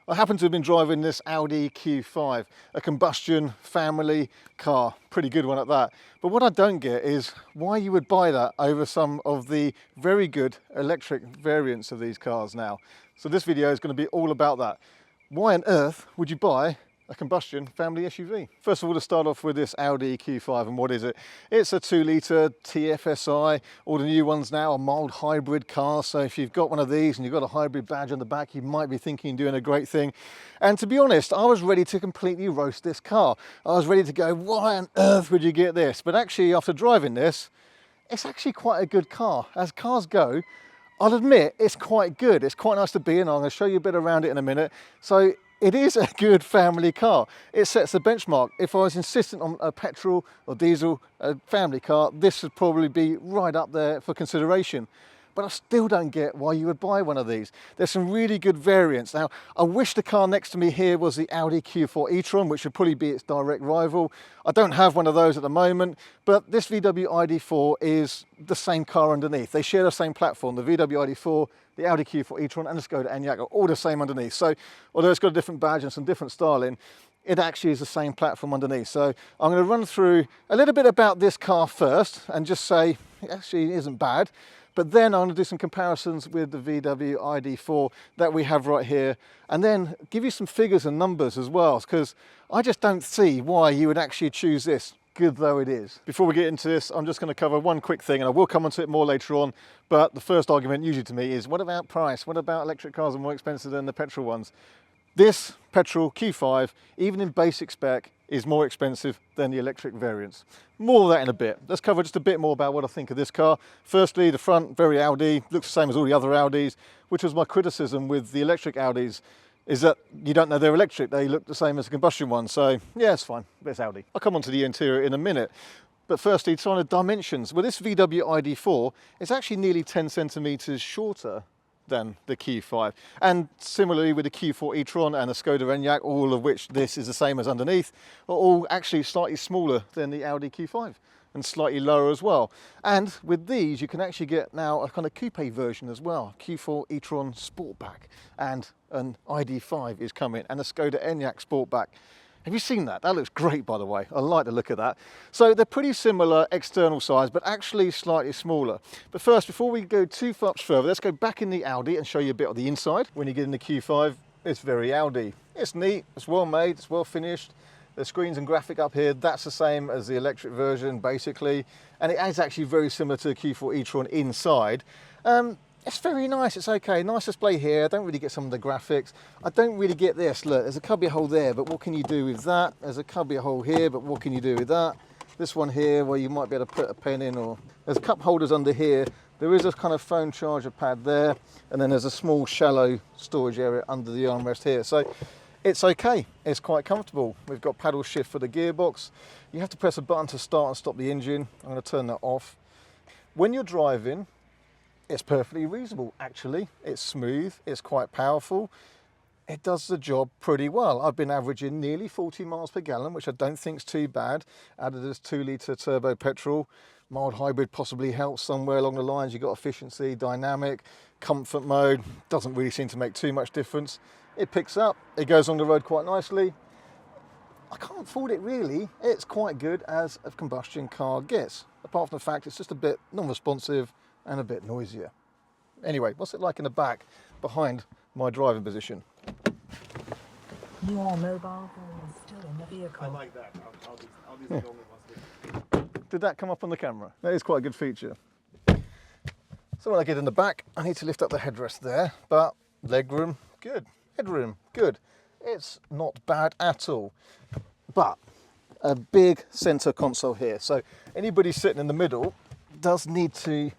I happen to have been driving this Audi Q5, a combustion family car, pretty good one at that. But what I don't get is why you would buy that over some of the very good electric variants of these cars now. So this video is going to be all about that. Why on earth would you buy a combustion family SUV? First of all, to start off with this Audi Q5, and what is it? It's a 2-litre TFSi. All the new ones now are mild hybrid cars, so if you've got one of these and you've got a hybrid badge on the back, you might be thinking you're doing a great thing. And to be honest, I was ready to completely roast this car. I was ready to go, why on earth would you get this? But actually, after driving this, it's actually quite a good car. As cars go, I'll admit it's quite good. It's quite nice to be in. I'm going to show you a bit around it in a minute. So it is a good family car. It sets the benchmark. If I was insistent on a petrol or diesel family car, this would probably be right up there for consideration. But I still don't get why you would buy one of these. There's some really good variants. Now, I wish the car next to me here was the Audi Q4 e-Tron, which would probably be its direct rival. I don't have one of those at the moment, but this VW iD.4 is the same car underneath. They share the same platform. The VW iD.4, the Audi Q4 e-Tron, and the Skoda Enyak are all the same underneath. So, although it's got a different badge and some different styling, it actually is the same platform underneath. So I'm going to run through a little bit about this car first and just say it actually isn't bad. But then I'm going to do some comparisons with the VW iD.4 that we have right here, and then give you some figures and numbers as well, because I just don't see why you would actually choose this, good though it is. Before we get into this, I'm just going to cover one quick thing, and I will come onto it more later on, but the first argument usually to me is, what about price? What about electric cars are more expensive than the petrol ones? This petrol Q5, even in basic spec, is more expensive than the electric variants. More of that in a bit. Let's cover just a bit more about what I think of this car. Firstly, the front, very Audi, looks the same as all the other Audis, which was my criticism with the electric Audis, is that you don't know they're electric, they look the same as the combustion ones. So yeah, it's fine, but it's Audi. I'll come onto the interior in a minute. But firstly, trying to dimensions. Well, this VW iD.4 is actually nearly 10 centimeters shorter than the Q5, and similarly with the Q4 e-Tron and the Skoda Enyak, all of which this is the same as underneath, are all actually slightly smaller than the Audi Q5 and slightly lower as well. And with these you can actually get now a kind of coupe version as well. Q4 e-Tron Sportback, and an iD.5 is coming, and a Skoda Enyak Sportback. Have you seen that? That looks great, by the way. I like the look of that. So they're pretty similar external size, but actually slightly smaller. But first, before we go too much further, let's go back in the Audi and show you a bit of the inside. When you get in the Q5, it's very Audi. It's neat, it's well made, it's well finished. The screens and graphic up here, that's the same as the electric version, basically. And it is actually very similar to the Q4 e-Tron inside. It's very nice, it's okay. Nice display here. I don't really get some of the graphics. I don't really get this. Look, there's a cubby hole there, but what can you do with that? There's a cubby hole here, but what can you do with that? This one here, where you might be able to put a pen in, or there's cup holders under here. There is a kind of phone charger pad there, and then there's a small shallow storage area under the armrest here. So it's okay, it's quite comfortable. We've got paddle shift for the gearbox. You have to press a button to start and stop the engine. I'm going to turn that off. When you're driving, it's perfectly reasonable, actually. It's smooth, it's quite powerful. It does the job pretty well. I've been averaging nearly 40 miles per gallon, which I don't think is too bad. Added this 2-litre turbo petrol. Mild hybrid possibly helps somewhere along the lines. You've got efficiency, dynamic, comfort mode. Doesn't really seem to make too much difference. It picks up, it goes on the road quite nicely. I can't fault it really. It's quite good as a combustion car gets. Apart from the fact it's just a bit non-responsive and a bit noisier. Anyway, what's it like in the back behind my driving position? Your mobile phone is still in the vehicle. I like that. I'll be the only ones. Did that come up on the camera? That is quite a good feature. So when I get in the back, I need to lift up the headrest there, but legroom, good. Headroom, good. It's not bad at all. But a big center console here. So anybody sitting in the middle does need to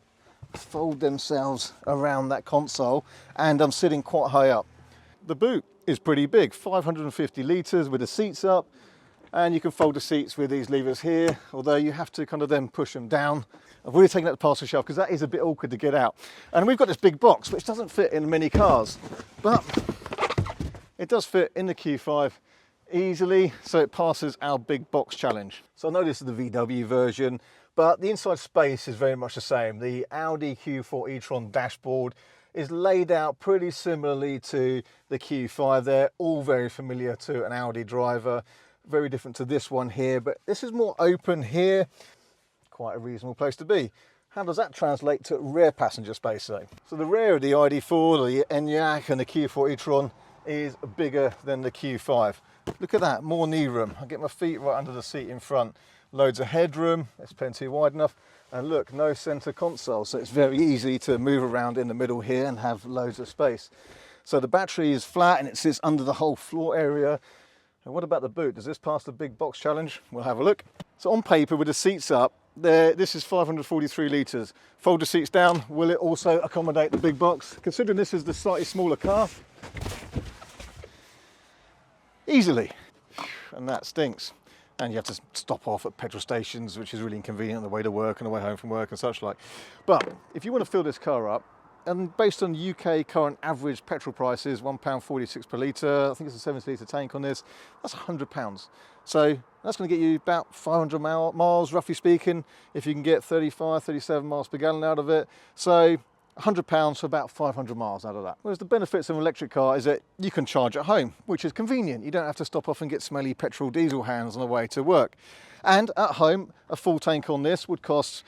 fold themselves around that console, and I'm sitting quite high up. The boot is pretty big, 550 litres with the seats up, and you can fold the seats with these levers here, although you have to kind of then push them down. I've already taken out the parcel shelf because that is a bit awkward to get out. And we've got this big box which doesn't fit in many cars, but it does fit in the Q5 easily, so it passes our big box challenge. So I know this is the VW version, but the inside space is very much the same. The Audi Q4 e-Tron dashboard is laid out pretty similarly to the Q5. They're all very familiar to an Audi driver, very different to this one here, but this is more open here. Quite a reasonable place to be. How does that translate to rear passenger space though? So the rear of the iD.4, the Enyak and the Q4 e-Tron is bigger than the Q5. Look at that, more knee room. I get my feet right under the seat in front. Loads of headroom, it's plenty wide enough. And look, no center console, so it's very easy to move around in the middle here and have loads of space. So the battery is flat and it sits under the whole floor area. And what about the boot? Does this pass the big box challenge? We'll have a look. So on paper, with the seats up, this is 543 litres. Fold the seats down, will it also accommodate the big box? Considering this is the slightly smaller car, easily, and that stinks. And you have to stop off at petrol stations, which is really inconvenient on the way to work and the way home from work and such like. But if you want to fill this car up, and based on UK current average petrol prices, £1.46 per litre, I think it's a 70 litre tank on this, that's £100. So that's going to get you about 500 miles, roughly speaking, if you can get 35, 37 miles per gallon out of it. So £100 for about 500 miles out of that. Whereas the benefits of an electric car is that you can charge at home, which is convenient. You don't have to stop off and get smelly petrol diesel hands on the way to work. And at home, a full tank on this would cost,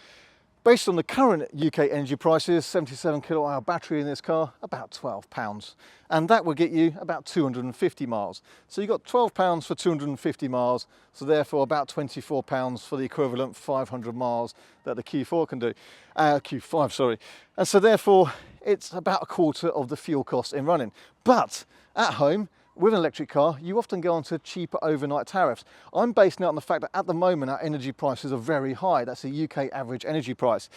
based on the current UK energy prices, 77 kilowatt hour battery in this car, about £12. And that will get you about 250 miles. So you've got £12 for 250 miles, so therefore about £24 for the equivalent 500 miles that the Q4 can do. Q5, sorry. And so therefore, it's about a quarter of the fuel cost in running. But at home, with an electric car, you often go on to cheaper overnight tariffs. I'm basing it on the fact that at the moment our energy prices are very high. That's a UK average energy price.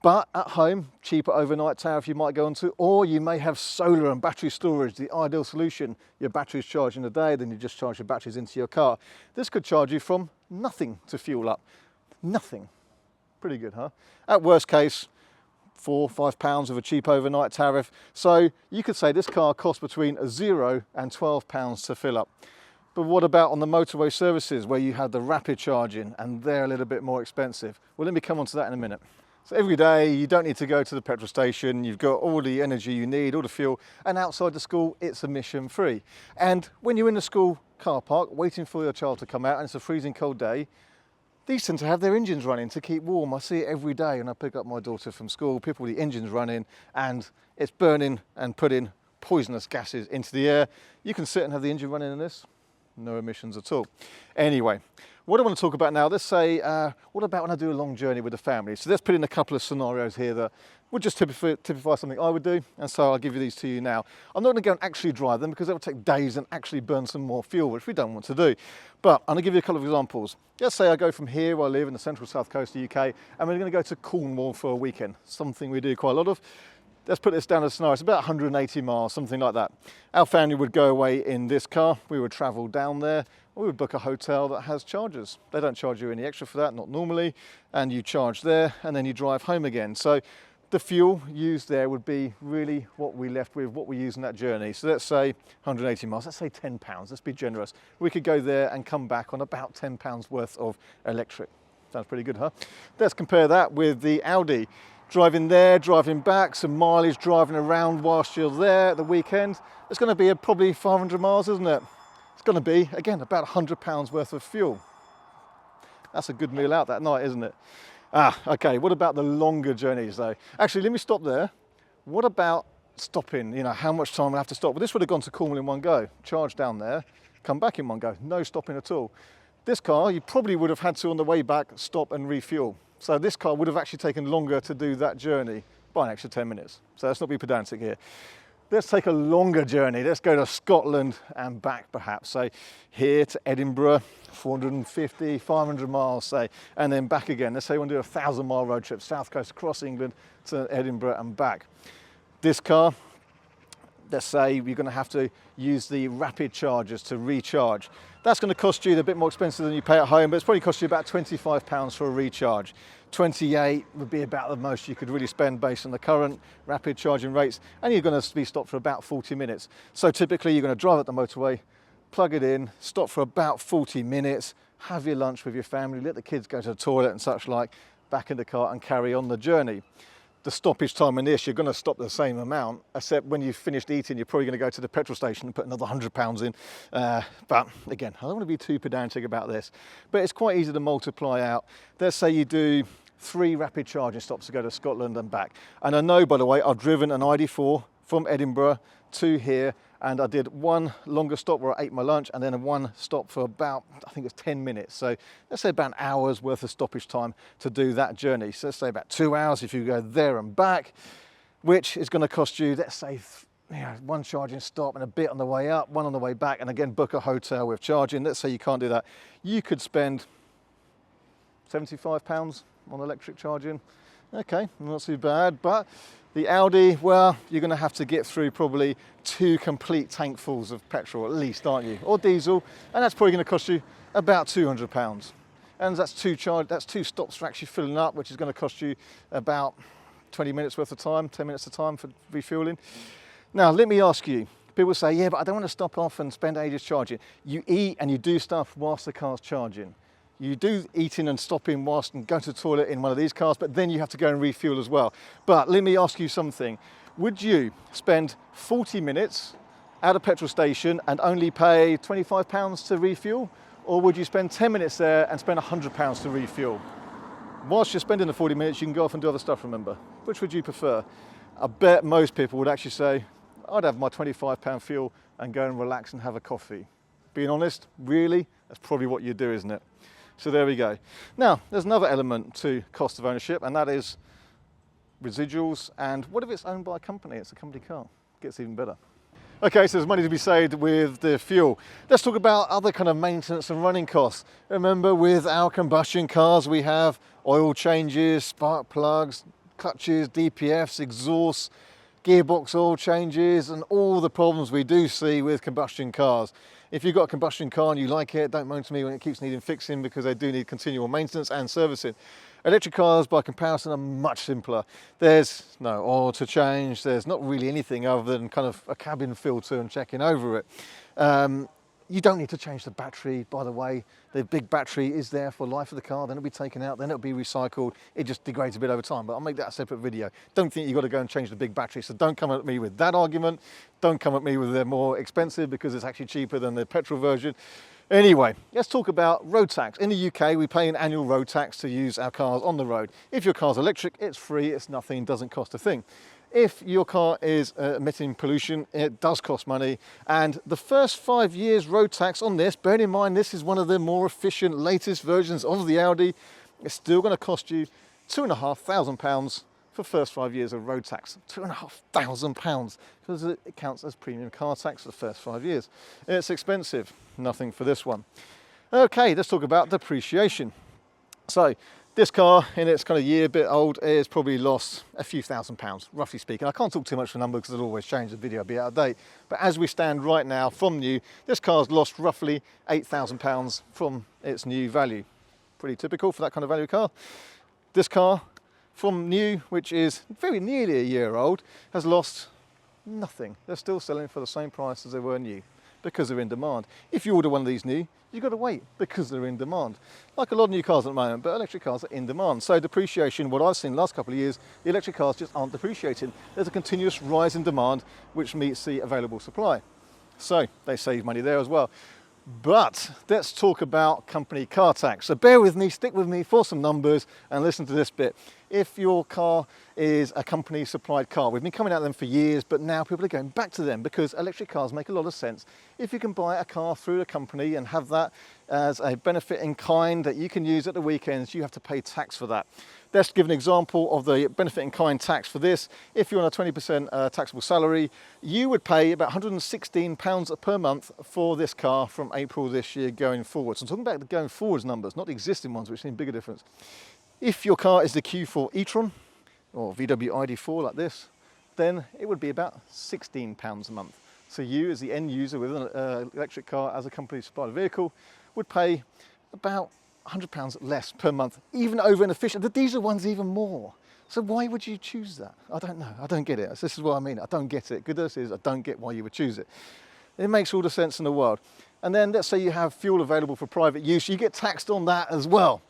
But at home, cheaper overnight tariff you might go on to, or you may have solar and battery storage, the ideal solution. Your battery's charged in the day, then you just charge your batteries into your car. This could charge you from nothing to fuel up. Nothing. Pretty good, huh? At worst case, £4 or £5 of a cheap overnight tariff. So you could say this car costs between £0 and £12 to fill up. But what about on the motorway services where you have the rapid charging and they're a little bit more expensive? Well, let me come on to that in a minute. So every day you don't need to go to the petrol station, you've got all the energy you need, all the fuel, and outside the school it's emission free. And when you're in the school car park waiting for your child to come out and it's a freezing cold day, these tend to have their engines running to keep warm. I see it every day when I pick up my daughter from school, people with the engines running and it's burning and putting poisonous gases into the air. You can sit and have the engine running in this, no emissions at all. Anyway, what I want to talk about now, let's say, what about when I do a long journey with the family? So let's put in a couple of scenarios here that would just typify something I would do, and so I'll give you these to you now. I'm not going to go and actually drive them because it will take days and actually burn some more fuel, which we don't want to do. But I'm going to give you a couple of examples. Let's say I go from here, where I live in the central south coast of the UK, and we're going to go to Cornwall for a weekend, something we do quite a lot of. Let's put this down as a scenario. It's about 180 miles, something like that. Our family would go away in this car. We would travel down there. We would book a hotel that has chargers. They don't charge you any extra for that, not normally. And you charge there and then you drive home again. So the fuel used there would be really what we left with, what we use in that journey. So let's say 180 miles, let's say £10. Let's be generous. We could go there and come back on about £10 worth of electric. Sounds pretty good, huh? Let's compare that with the Audi. Driving there, driving back, some mileage driving around whilst you're there at the weekend. It's going to be probably 500 miles, isn't it? It's going to be, again, about £100 worth of fuel. That's a good meal out that night, isn't it? Okay, what about the longer journeys though? Actually, let me stop there. What about stopping? You know, how much time will I have to stop? Well, this would have gone to Cornwall in one go, charge down there, come back in one go, no stopping at all. This car, you probably would have had to, on the way back, stop and refuel. So this car would have actually taken longer to do that journey by an extra 10 minutes. So let's not be pedantic here. Let's take a longer journey. Let's go to Scotland and back perhaps. Say here to Edinburgh, 450, 500 miles say, and then back again. Let's say we want to do a 1,000-mile road trip, south coast across England to Edinburgh and back. This car, let's say you're going to have to use the rapid chargers to recharge. That's going to cost you a bit more expensive than you pay at home, but it's probably cost you about £25 for a recharge. 28 would be about the most you could really spend based on the current rapid charging rates, and you're going to be stopped for about 40 minutes. So typically you're going to drive at the motorway, plug it in, stop for about 40 minutes, have your lunch with your family, let the kids go to the toilet and such like, back in the car and carry on the journey. the stoppage time in this, you're going to stop the same amount, except when you've finished eating, you're probably going to go to the petrol station and put another £100 in. But again, I don't want to be too pedantic about this, but it's quite easy to multiply out. Let's say you do 3 rapid charging stops to go to Scotland and back. And I know, by the way, I've driven an iD.4 from Edinburgh to here, and I did 1 longer stop where I ate my lunch, and then 1 stop for about, I think it's 10 minutes. So let's say about an hour's worth of stoppage time to do that journey. So let's say about 2 hours if you go there and back, which is going to cost you, let's say, 1 charging stop and a bit on the way up, 1 on the way back, and again, book a hotel with charging. Let's say you can't do that. You could spend £75 on electric charging. Okay, not too bad, but the Audi, well, you're going to have to get through probably 2 complete tankfuls of petrol at least, aren't you? Or diesel, and that's probably going to cost you about £200. And that's 2 stops for actually filling up, which is going to cost you about 20 minutes worth of time, 10 minutes of time for refueling. Now, let me ask you, people say, yeah, but I don't want to stop off and spend ages charging. You eat and you do stuff whilst the car's charging. You do eating and stopping whilst and go to the toilet in one of these cars, but then you have to go and refuel as well. But let me ask you something. Would you spend 40 minutes at a petrol station and only pay £25 to refuel? Or would you spend 10 minutes there and spend £100 to refuel? Whilst you're spending the 40 minutes, you can go off and do other stuff, remember. Which would you prefer? I bet most people would actually say, I'd have my £25 fuel and go and relax and have a coffee. Being honest, really, that's probably what you'd do, isn't it? So there we go. Now, there's another element to cost of ownership, and that is residuals. And what if it's owned by a company? It's a company car. Gets even better. Okay, so there's money to be saved with the fuel. Let's talk about other kind of maintenance and running costs. Remember, with our combustion cars, we have oil changes, spark plugs, clutches, DPFs, exhausts, gearbox oil changes, and all the problems we do see with combustion cars. If you've got a combustion car and you like it, don't moan to me when it keeps needing fixing, because they do need continual maintenance and servicing. Electric cars, by comparison, are much simpler. There's no oil to change. There's not really anything other than kind of a cabin filter and checking over it. You don't need to change the battery, by the way. The big battery is there for life of the car, then it'll be taken out, then it'll be recycled. It just degrades a bit over time, but I'll make that a separate video. Don't think you've got to go and change the big battery, so don't come at me with that argument. Don't come at me with they're more expensive, because it's actually cheaper than the petrol version. Anyway, let's talk about road tax. In the UK, we pay an annual road tax to use our cars on the road. If your car's electric, it's free, it's nothing, doesn't cost a thing. If your car is emitting pollution, it does cost money. And the first 5 years road tax on this, bearing in mind this is one of the more efficient, latest versions of the Audi, it's still going to cost you £2,500 for first 5 years of road tax. £2,500, because it counts as premium car tax for the first 5 years. It's expensive, nothing for this one. Okay, let's talk about depreciation. So, this car, in its kind of year, bit old, is probably lost a few £1,000s, roughly speaking. I can't talk too much for numbers because it'll always change, the video will be out of date. But as we stand right now from new, this car's lost roughly £8,000 from its new value. Pretty typical for that kind of value car. This car, from new, which is very nearly a year old, has lost nothing. They're still selling for the same price as they were new, because they're in demand. If you order one of these new, you've got to wait because they're in demand. Like a lot of new cars at the moment, but electric cars are in demand. So depreciation, what I've seen the last couple of years, the electric cars just aren't depreciating. There's a continuous rise in demand, which meets the available supply. So they save money there as well. But let's talk about company car tax. So bear with me, stick with me for some numbers and listen to this bit. If your car is a company supplied car, we've been coming at them for years, but now people are going back to them because electric cars make a lot of sense. If you can buy a car through a company and have that as a benefit in kind that you can use at the weekends, you have to pay tax for that. Let's give an example of the benefit in kind tax for this. If you're on a 20% taxable salary, you would pay about £116 per month for this car from April this year going forward. So I'm talking about the going forwards numbers, not the existing ones, which seem a bigger difference. If your car is the Q4 e-Tron or VW iD.4 like this, then it would be about £16 a month. So you, as the end user with an electric car as a company supplied vehicle, would pay about £100 less per month, even over an efficient. The diesel one's even more. So why would you choose that? I don't know. I don't get it. This is what I mean. I don't get it. Good as is, I don't get why you would choose it. It makes all the sense in the world. And then let's say you have fuel available for private use. You get taxed on that as well.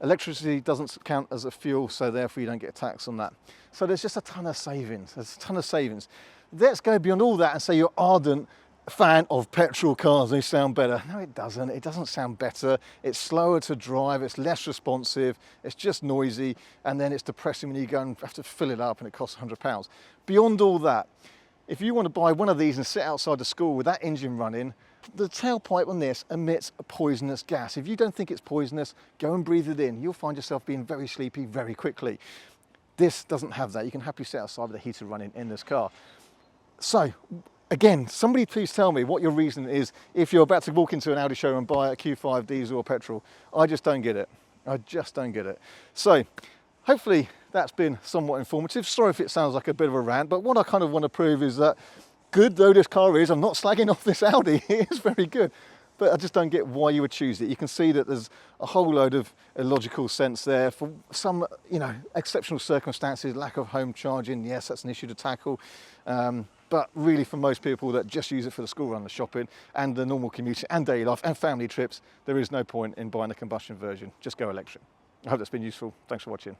Electricity doesn't count as a fuel, so therefore you don't get taxed on that. So there's just a ton of savings. There's a ton of savings. Let's go beyond all that and say you're ardent fan of petrol cars. They sound better. No, it doesn't. It doesn't sound better. It's slower to drive. It's less responsive. It's just noisy. And then it's depressing when you go and have to fill it up and it costs £100. Beyond all that, if you want to buy one of these and sit outside the school with that engine running, the tailpipe on this emits a poisonous gas. If you don't think it's poisonous, go and breathe it in. You'll find yourself being very sleepy very quickly. This doesn't have that. You can happily sit outside with the heater running in this car. So, again, somebody please tell me what your reason is if you're about to walk into an Audi showroom and buy a Q5 diesel or petrol. I just don't get it. I just don't get it. So, hopefully that's been somewhat informative. Sorry if it sounds like a bit of a rant, but what I kind of want to prove is that good though this car is, I'm not slagging off this Audi, it is very good, but I just don't get why you would choose it. You can see that there's a whole load of illogical sense there. For some, you know, exceptional circumstances, lack of home charging, yes, that's an issue to tackle. But really for most people that just use it for the school run, the shopping and the normal commuting and daily life and family trips, there is no point in buying a combustion version. Just go electric. I hope that's been useful. Thanks for watching.